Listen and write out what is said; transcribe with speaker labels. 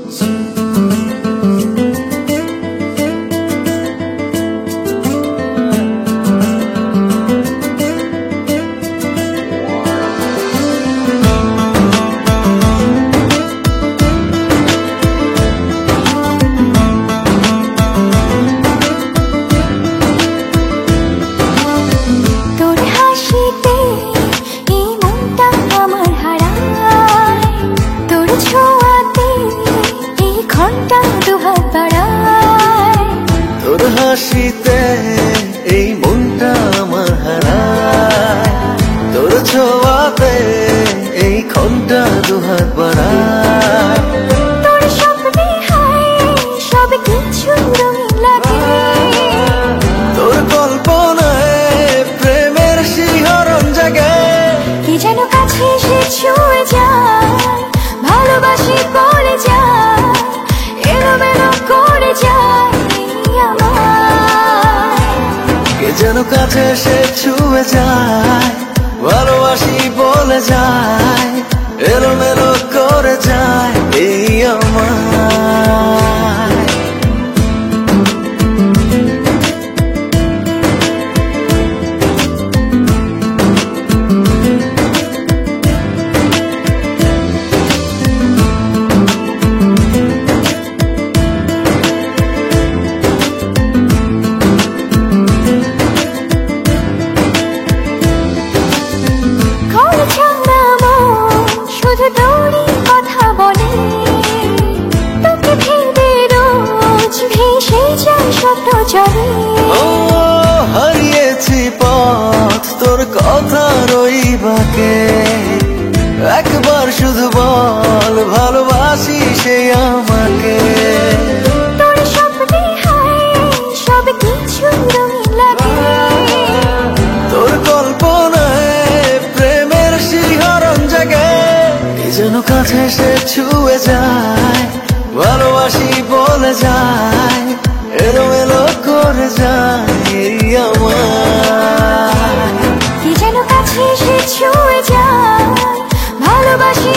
Speaker 1: তোর হাসিতে এই মনটা আমার হারায়, তোর ছোঁয়াতে এই ক্ষণটা দুহাত বাড়ায়।
Speaker 2: তোর স্বপ্নে হায় সব কিছু রঙিন লাগে,
Speaker 1: তোর কল্পনায় প্রেমের শিহরণ জাগে।
Speaker 2: কি যেন কাছে এসে ছুঁয়ে যায়, ভালোবাসি বলে যায়, এলোমেলো করে যায় আমায়।
Speaker 1: কে যেন কাছে এসে ছুঁয়ে যায়, ভালোবাসি বলে যায়, এলোমেলো করে যায় এই আমায়।
Speaker 2: শুধু তোরই কথা বলে, তোকে ভেবে রোজ ভেসে যায় স্বপ্ন জলে।
Speaker 1: ও হারিয়েছি পথ তোর কথার ওই বাঁকে, একবার শুধু বল ভালোবাসি সে আমাকে।
Speaker 2: তোর স্বপ্নে হায় সব কিছু রঙিন লাগে,
Speaker 1: তোর কল্পনায় প্রেমের শিহরণ জাগে। এই যেন কাছে এসে ছুঁয়ে যায়, ভালোবাসি বলে যায়, এলোমেলো করে যায় এই আমায়।
Speaker 2: কি যেন কাছে এসে ছুঁয়ে যায়, ভালোবাসি